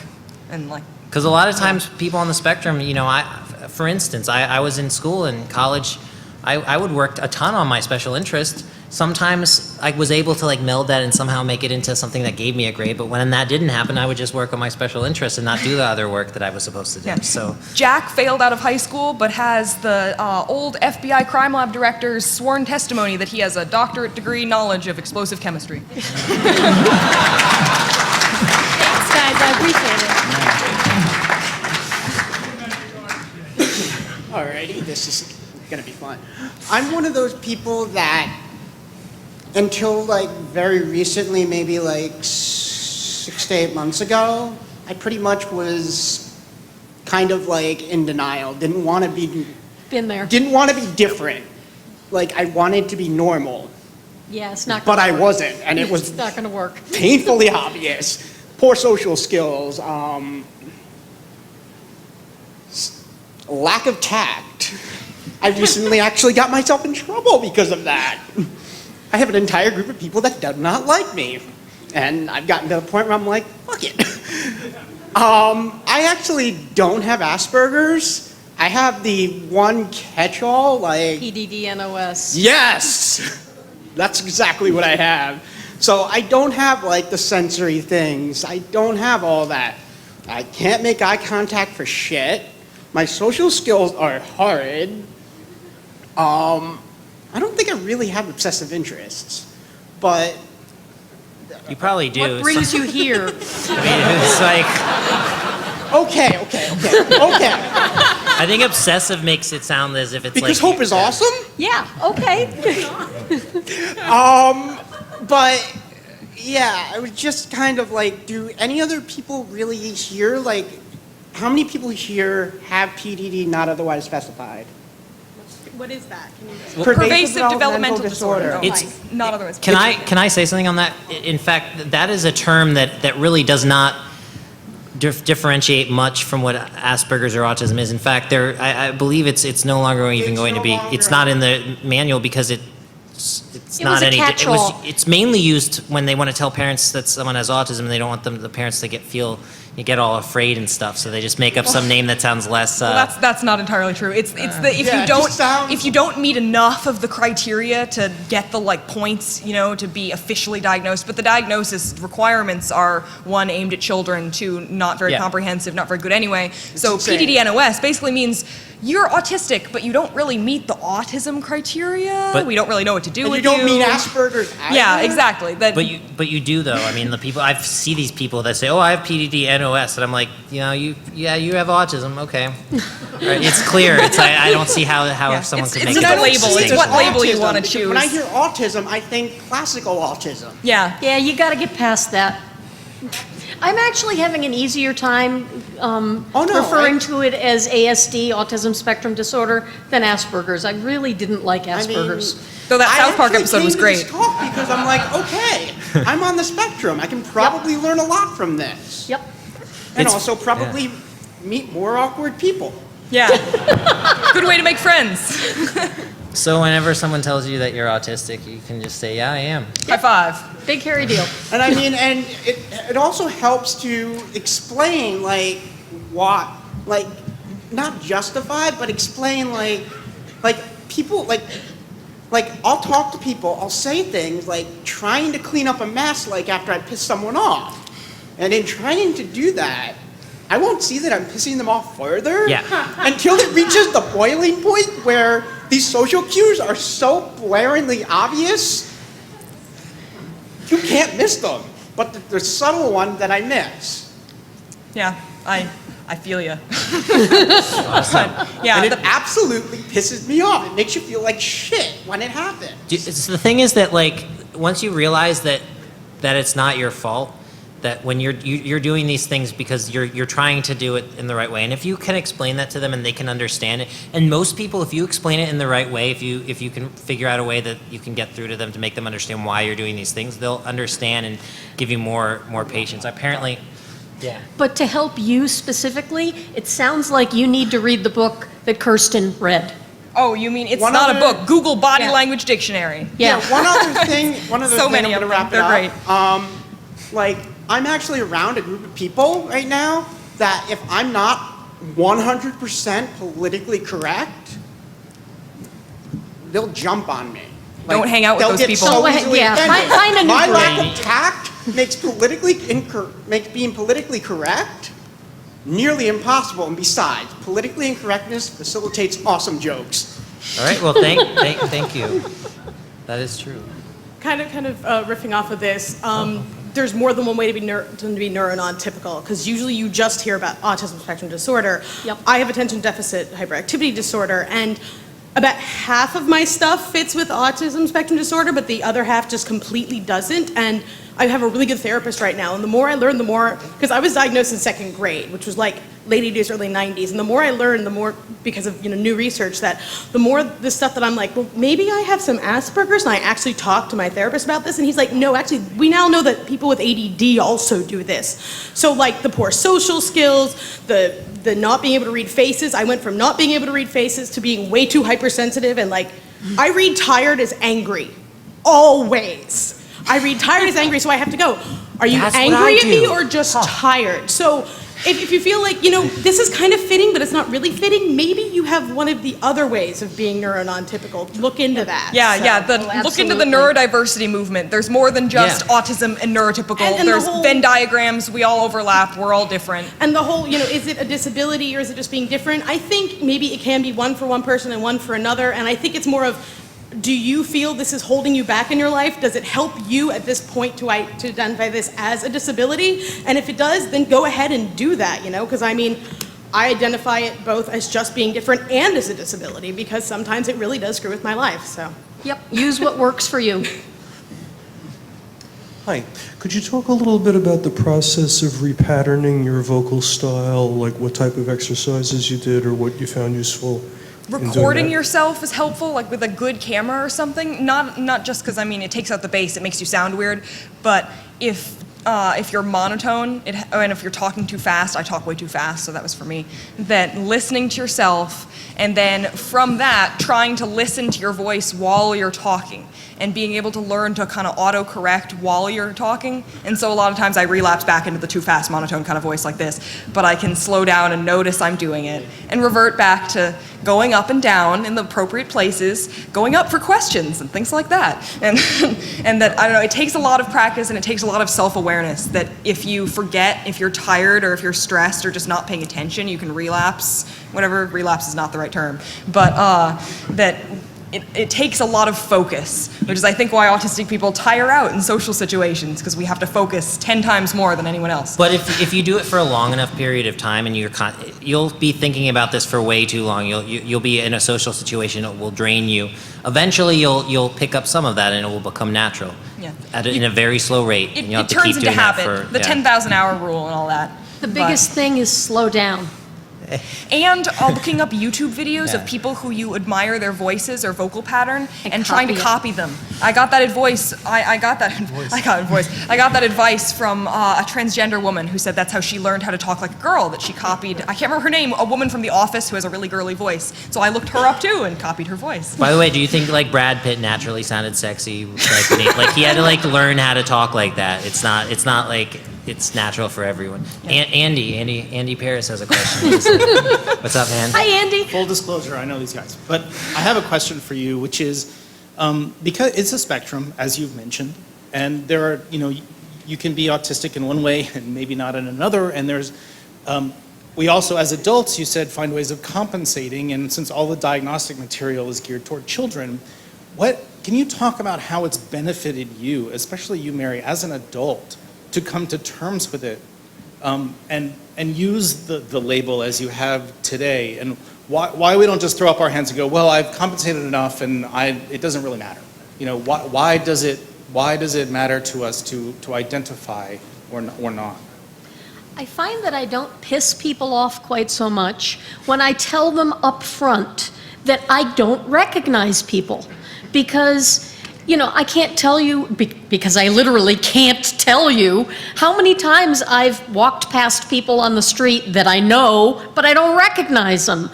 C: and like.
B: Because a lot of times people on the spectrum, you know, for instance, I was in school in college. I would work a ton on my special interest. Sometimes I was able to like meld that and somehow make it into something that gave me a grade, but when that didn't happen, I would just work on my special interest and not do the other work that I was supposed to do.
C: Yeah.
B: So
C: Jack failed out of high school, but has the old FBI crime lab director's sworn testimony that he has a doctorate degree knowledge of explosive chemistry.
A: Thanks, guys, I appreciate it.
H: Alrighty, this is gonna be fun. I'm one of those people that, until like very recently, maybe like 6 to 8 months ago, I pretty much was kind of like in denial. Didn't want to be different. Like I wanted to be normal,
A: Yeah, it's not
H: but
A: gonna
H: I
A: work.
H: wasn't, and it was
A: It's not gonna work.
H: painfully obvious. Poor social skills, lack of tact. I recently actually got myself in trouble because of that. I have an entire group of people that do not like me. And I've gotten to the point where I'm like, fuck it. I actually don't have Asperger's. I have the one catch-all, like...
A: PDD-NOS.
H: Yes! That's exactly what I have. So I don't have like the sensory things. I don't have all that. I can't make eye contact for shit. My social skills are horrid. I don't think I really have obsessive interests, but
B: you probably do.
A: What brings you here?
B: I mean, it's like
H: okay.
B: I think obsessive makes it sound as if it's
H: Because
B: like
H: hope is awesome.
A: Yeah, okay.
H: But yeah, I was just kind of like, do any other people really here, like, how many people here have PDD not otherwise specified?
A: What is that?
C: Pervasive developmental disorder.
B: It's
C: Not otherwise.
B: Can I say something on that? In fact, that is a term that really does not differentiate much from what Asperger's or autism is. In fact, I believe it's no longer even going to be. It's not in the manual because it's not
A: was a
B: any.
A: catch-all.
B: It's mainly used when they want to tell parents that someone has autism and they don't want the parents to get all afraid and stuff. So they just make up some name that sounds less.
C: Well, that's not entirely true. It's the if you don't meet enough of the criteria to get the like points, you know, to be officially diagnosed. But the diagnosis requirements are, 1, aimed at children, 2, not very comprehensive, not very good anyway. So
H: insane.
C: PDD-NOS basically means you're autistic, but you don't really meet the autism criteria.
B: But-
C: we don't really know what to do
H: And
C: with
H: you don't mean Asperger's either?
C: Yeah, exactly. That,
B: But you do though. I mean, the people I see these people that say, "Oh, I have PDD-NOS," and I'm like, you know, you have autism. Okay, right, it's clear. I don't see how someone could make
C: it's
B: it
C: a
B: a
C: label. It's
B: distinction.
C: what label you wanna
H: Because
C: choose.
H: When I hear autism, I think classical autism.
C: yeah.
A: Yeah, you got to get past that. I'm actually having an easier time referring to it as ASD, Autism Spectrum Disorder, than Asperger's. I really didn't like Asperger's.
C: So that South Park
H: I
C: episode was
H: actually came
C: great.
H: to this talk because I'm like, okay, I'm on the spectrum. I can probably learn a lot from this.
A: Yep.
H: And
B: It's-
H: also probably meet more awkward people.
C: Yeah. Good way to make friends.
B: So whenever someone tells you that you're autistic, you can just say, "Yeah, I am."
C: High five.
A: Big hairy deal.
H: And I mean, and it also helps to explain, like, what, like, not justify, but explain like people like I'll talk to people, I'll say things like trying to clean up a mess like after I piss someone off. And in trying to do that, I won't see that I'm pissing them off further until it reaches the boiling point where these social cues are so blaringly obvious, you can't miss them. But the subtle one that I miss.
C: Yeah, I feel you.
H: And it absolutely pisses me off. It makes you feel like shit when it happens.
B: The thing is that, like, once you realize that it's not your fault, that when you're doing these things because you're trying to do it in the right way, and if you can explain that to them and they can understand it, and most people, if you explain it in the right way, if you can figure out a way that you can get through to them to make them understand why you're doing these things, they'll understand and give you more patience. Apparently, yeah.
A: But to help you specifically, it sounds like you need to read the book that Kirsten read.
C: Oh, you mean it's
H: One
C: not a
H: other-
C: book? Google Body
A: Yeah.
C: Language Dictionary.
A: Yeah.
H: One other thing,
C: So many
H: I'm
C: of
H: gonna
C: them.
H: wrap it
C: They're
H: up. Like, I'm actually around a group of people right now that if I'm not 100% politically correct, they'll jump on me. Like,
C: Don't hang out with
H: they'll
C: those
H: get
C: people.
H: So
A: Go ahead,
H: easily
A: yeah,
H: offended.
A: find a new
H: My
A: group.
H: lack of tact makes being politically correct nearly impossible. And besides, politically incorrectness facilitates awesome jokes.
B: All right. Well, thank you. That is true.
I: Kind of riffing off of this, there's more than one way to be neurotypical, because usually you just hear about autism spectrum disorder.
A: Yep.
I: I have attention deficit hyperactivity disorder, and about half of my stuff fits with autism spectrum disorder, but the other half just completely doesn't. And I have a really good therapist right now, and the more I learn, the more, because I was diagnosed in second grade, which was like late 80s, early 90s, and the more I learn, the more, because of new research, that the more the stuff that I'm like, well, maybe I have some Asperger's, and I actually talked to my therapist about this, and he's like, no, actually, we now know that people with ADD also do this. So like the poor social skills, the not being able to read faces, I went from not being able to read faces to being way too hypersensitive, and like, I read tired as angry, always. I read tired as angry, so I have to go, are you
B: That's what
I: angry
B: I
I: at me
B: do.
I: or just tired? So if you feel like, this is kind of fitting, but it's not really fitting, maybe you have one of the other ways of being neurotypical. Look into that.
C: Yeah,
I: So-
C: yeah. Look into the neurodiversity movement. There's more than just
B: Yeah.
C: autism and neurotypical.
I: And the
C: There's
I: whole-
C: Venn diagrams. We all overlap. We're all different.
I: And the whole, is it a disability or is it just being different? I think maybe it can be one for one person and one for another, and I think it's more of, do you feel this is holding you back in your life? Does it help you at this point to identify this as a disability? And if it does, then go ahead and do that, because I identify it both as just being different and as a disability, because sometimes it really does screw with my life, so.
A: Yep, use what works for you.
J: Hi, could you talk a little bit about the process of repatterning your vocal style, like what type of exercises you did or what you found useful?
C: Recording yourself is helpful, like with a good camera or something. Not just because it takes out the bass, it makes you sound weird. But if you're monotone, and if you're talking too fast, I talk way too fast, so that was for me. Then listening to yourself, and then from that, trying to listen to your voice while you're talking, and being able to learn to kind of auto-correct while you're talking. And so a lot of times I relapse back into the too fast monotone kind of voice like this, but I can slow down and notice I'm doing it, and revert back to going up and down in the appropriate places, going up for questions and things like that. And that, I don't know, it takes a lot of practice and it takes a lot of self-awareness that if you forget, if you're tired or if you're stressed or just not paying attention, you can relapse. Whatever, relapse is not the right term. But that it takes a lot of focus, which is I think why autistic people tire out in social situations, because we have to focus 10 times more than anyone else.
B: But if you do it for a long enough period of time, and you'll be thinking about this for way too long. You'll be in a social situation that will drain you. Eventually, you'll pick up some of that, and it will become natural.
C: Yeah.
B: In a very slow rate.
C: It
B: and you'll have to
C: turns
B: keep
C: into
B: doing that
C: habit,
B: for
C: the 10,000 hour rule and all that.
A: The biggest thing is slow down.
C: And looking up YouTube videos
B: Yeah.
C: of people who you admire their voices or vocal pattern
A: And
C: and trying to
A: copy
C: copy them. I got that advice. I got that advice from a transgender woman who said that's how she learned how to talk like a girl. That she copied. I can't remember her name. A woman from The Office who has a really girly voice. So I looked her up too and copied her voice.
B: By the way, do you think like Brad Pitt naturally sounded sexy? Like he had to learn how to talk like that. It's not like it's natural for everyone. Andy Paris has a question. What's up, man?
A: Hi, Andy.
K: Full disclosure, I know these guys. But I have a question for you, which is, because it's a spectrum, as you've mentioned, and there are, you can be autistic in one way and maybe not in another, and there's, we also, as adults, you said, find ways of compensating, and since all the diagnostic material is geared toward children, can you talk about how it's benefited you, especially you, Mary, as an adult, to come to terms with it, and use the label as you have today, and why we don't just throw up our hands and go, well, I've compensated enough, and it doesn't really matter. Why does it matter to us to identify or not?
A: I find that I don't piss people off quite so much when I tell them up front that I don't recognize people. Because, I can't tell you, because I literally can't tell you, how many times I've walked past people on the street that I know, but I don't recognize them.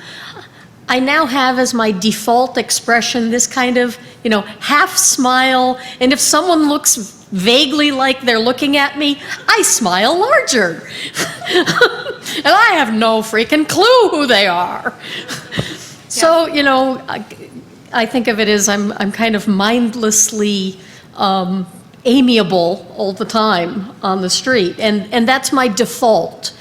A: I now have as my default expression this kind of, half smile, and if someone looks vaguely like they're looking at me, I smile larger. And I have no freaking clue who they are. So, I think of it as I'm kind of mindlessly amiable all the time on the street, and that's my default.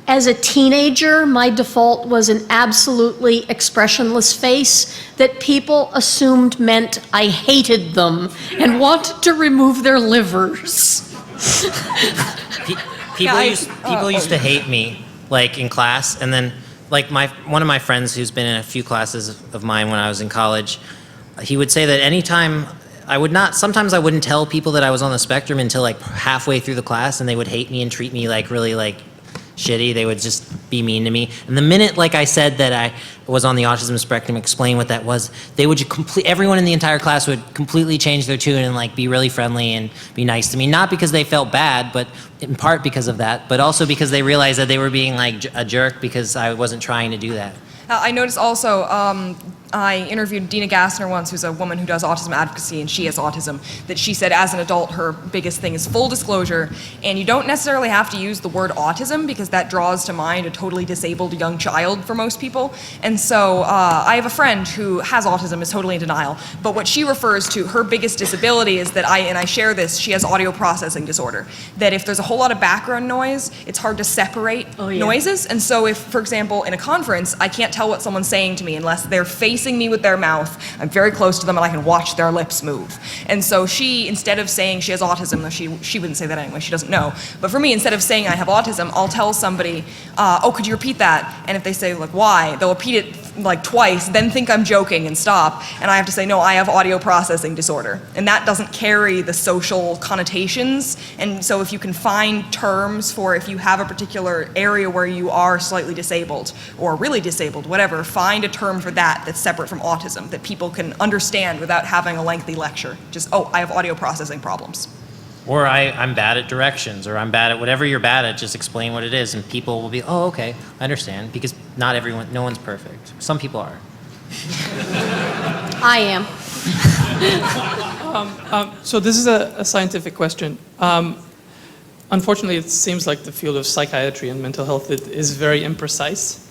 A: As a teenager, my default was an absolutely expressionless face that people assumed meant I hated them and wanted to remove their livers.
B: People used to hate me, like in class, and then like one of my friends who's been in a few classes of mine when I was in college, he would say that anytime sometimes I wouldn't tell people that I was on the spectrum until like halfway through the class, and they would hate me and treat me like really like shitty. They would just be mean to me. And the minute, like I said, that I was on the autism spectrum, explain what that was, they would everyone in the entire class would completely change their tune and like be really friendly and be nice to me. Not because they felt bad, but in part because of that, but also because they realized that they were being like a jerk because I wasn't trying to do that.
C: I noticed also, I interviewed Dina Gassner once, who's a woman who does autism advocacy, and she has autism, that she said as an adult her biggest thing is full disclosure, and you don't necessarily have to use the word autism because that draws to mind a totally disabled young child for most people. And so I have a friend who has autism, is totally in denial, but what she refers to, her biggest disability is that and I share this, she has audio processing disorder, that if there's a whole lot of background noise, it's hard to separate noises, and so if, for example, in a conference, I can't tell what someone's saying to me unless they're facing me with their mouth, I'm very close to them and I can watch their lips move. And so she, instead of saying she has autism, though she wouldn't say that anyway, she doesn't know, but for me, instead of saying I have autism, I'll tell somebody, oh, could you repeat that? And if they say, like, why? They'll repeat it like twice, then think I'm joking and stop, and I have to say, no, I have audio processing disorder. And that doesn't carry the social connotations, and so if you can find terms for if you have a particular area where you are slightly disabled, or really disabled, whatever, find a term for that that's separate from autism, that people can understand without having a lengthy lecture. Just, oh, I have audio processing problems.
B: Or I'm bad at directions, or I'm bad at whatever you're bad at, just explain what it is, and people will be, oh, okay, I understand, because no one's perfect. Some people are.
A: I am.
L: So this is a scientific question. Unfortunately, it seems like the field of psychiatry and mental health is very imprecise.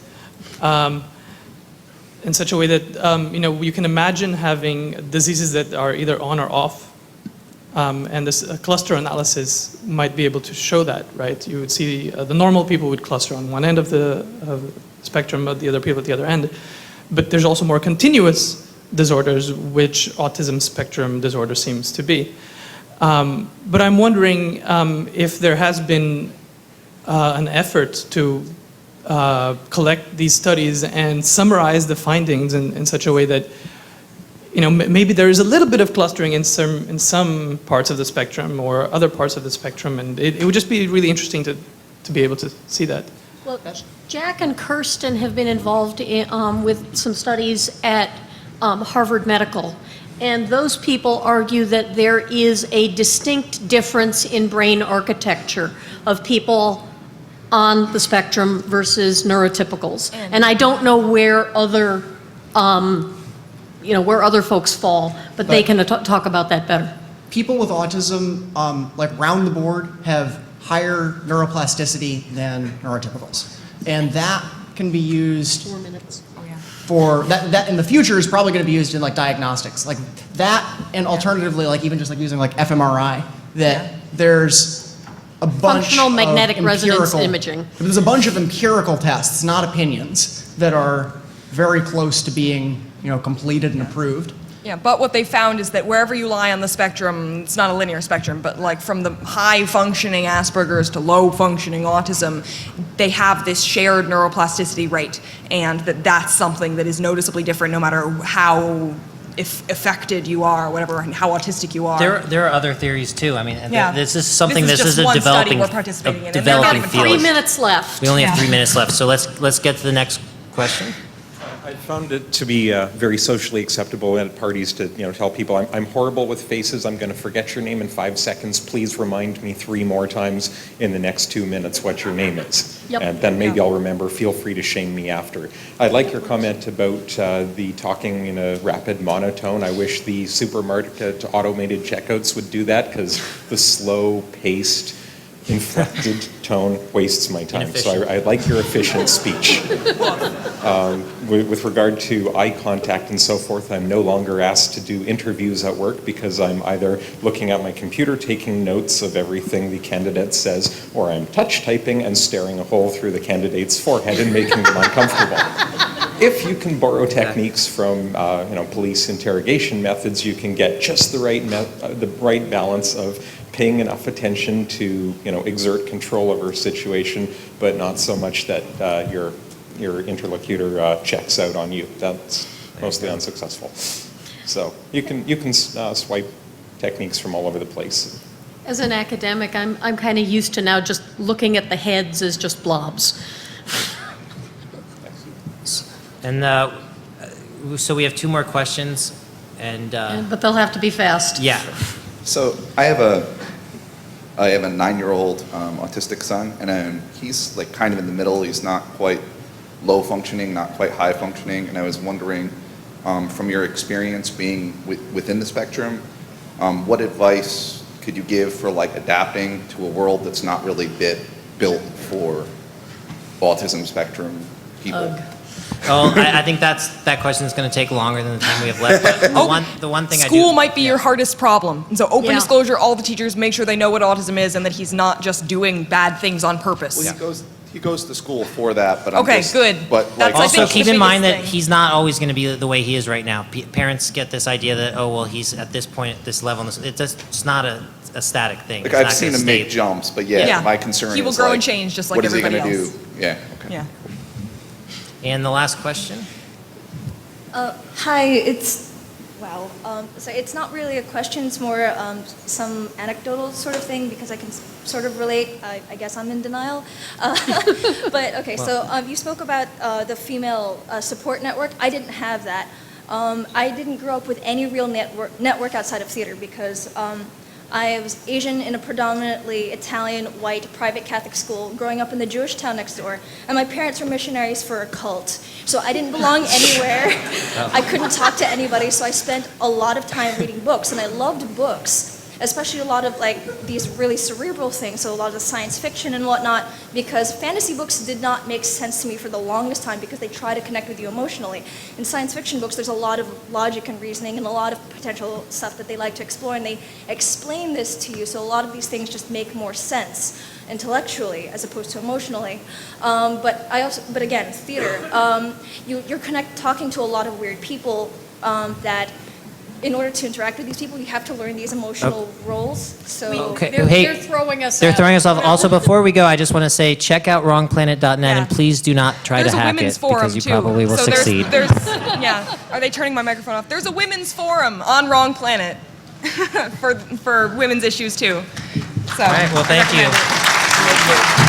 L: In such a way that, you can imagine having diseases that are either on or off. And this cluster analysis might be able to show that, right? You would see the normal people would cluster on one end of the spectrum, but the other people at the other end. But there's also more continuous disorders, which autism spectrum disorder seems to be. But I'm wondering if there has been an effort to collect these studies and summarize the findings in such a way that maybe there is a little bit of clustering in some parts of the spectrum or other parts of the spectrum, and it would just be really interesting to be able to see that.
A: Well, Jack and Kirsten have been involved with some studies at Harvard Medical, and those people argue that there is a distinct difference in brain architecture of people on the spectrum versus neurotypicals. And I don't know where other where other folks fall, but they can talk about that better.
D: People with autism, like round the board, have higher neuroplasticity than neurotypicals. And that can be used
A: 4 minutes.
D: for, that in the future is probably going to be used in like diagnostics. Like that, and alternatively, like even just like using like fMRI, that there's a bunch
A: Functional
D: of
A: magnetic resonance
D: empirical-
A: imaging.
D: There's a bunch of empirical tests, not opinions, that are very close to being, completed and approved.
C: Yeah, but what they found is that wherever you lie on the spectrum, it's not a linear spectrum, but like from the high-functioning Asperger's to low-functioning autism, they have this shared neuroplasticity rate, and that's something that is noticeably different no matter how affected you are, whatever, and how autistic you are.
B: There are other theories too. I mean,
C: Yeah.
B: this is something.
C: This is
B: This is
C: just
B: a
C: one study
B: developing,
C: we're participating in, and they're
B: developing
C: not
B: field.
A: 3 minutes left.
B: We only have
C: Yeah.
B: 3 minutes left, so let's get to the next question.
M: I found it to be very socially acceptable at parties to tell people I'm horrible with faces. I'm going to forget your name in 5 seconds. Please remind me 3 more times in the next 2 minutes what your name is.
A: Yep.
M: And then maybe I'll remember. Feel free to shame me after. I like your comment about the talking in a rapid monotone. I wish the supermarket automated checkouts would do that, because the slow-paced, inflected tone wastes my time. So I like your efficient speech. With regard to eye contact and so forth, I'm no longer asked to do interviews at work because I'm either looking at my computer taking notes of everything the candidate says, or I'm touch typing and staring a hole through the candidate's forehead and making them uncomfortable. If you can borrow techniques from police interrogation methods, you can get just the right balance of paying enough attention to exert control over a situation, but not so much that your interlocutor checks out on you. That's mostly unsuccessful. So you can swipe techniques from all over the place.
A: As an academic, I'm kind of used to now just looking at the heads as just blobs.
B: And so we have 2 more questions, and
A: But they'll have to be fast.
B: yeah.
N: So I have a 9-year-old autistic son, and he's like kind of in the middle. He's not quite low functioning, not quite high functioning. And I was wondering, from your experience being within the spectrum, what advice could you give for like adapting to a world that's not really built for autism spectrum people?
B: Well, I think that question is going to take longer than the time we have left. But the one thing
C: School
B: I do,
C: might be your hardest problem. And so open
A: Yeah.
C: disclosure, all the teachers make sure they know what autism is and that he's not just doing bad things on purpose.
N: Well, he goes to school for that, but
C: Okay, good.
N: But
C: That's, I
N: like,
B: also
C: think,
B: keep
C: the
B: in mind
C: biggest
B: that
C: thing.
B: he's not always going to be the way he is right now. Parents get this idea that, oh, well, he's at this point, at this level. It's not a static thing.
N: like
B: It's
N: I've
B: not
N: seen
B: gonna
N: him make
B: stay-
N: jumps, but
C: Yeah.
N: my concern is
C: He will grow and change just like
N: what is he
C: everybody
N: gonna
C: else.
N: do? Yeah. Okay.
C: Yeah.
B: And the last question?
O: Hi, so it's not really a question, it's more some anecdotal sort of thing because I can sort of relate. I guess I'm in denial. But okay, so you spoke about the female support network. I didn't have that. I didn't grow up with any real network outside of theater because I was Asian in a predominantly Italian, white, private Catholic school, growing up in the Jewish town next door, and my parents were missionaries for a cult. So I didn't belong anywhere. I couldn't talk to anybody, so I spent a lot of time reading books, and I loved books, especially a lot of like these really cerebral things, so a lot of the science fiction and whatnot, because fantasy books did not make sense to me for the longest time because they try to connect with you emotionally. In science fiction books, there's a lot of logic and reasoning and a lot of potential stuff that they like to explore, and they explain this to you, so a lot of these things just make more sense intellectually as opposed to emotionally. But again, theater, you're talking to a lot of weird people that in order to interact with these people, you have to learn these emotional roles. So
B: Okay.
A: They're throwing us
B: They're
A: out.
B: throwing us off. Also, before we go, I just want to say, check out wrongplanet.net
C: Yeah.
B: and please do not try
C: There's
B: to
C: a
B: hack
C: women's
B: it
C: forum
B: because you
C: too.
B: probably will
C: so
B: succeed.
C: Yeah. Are they turning my microphone off? There's a women's forum on Wrong Planet for women's issues too. So.
B: All right. Well, thank you.
C: Thank you.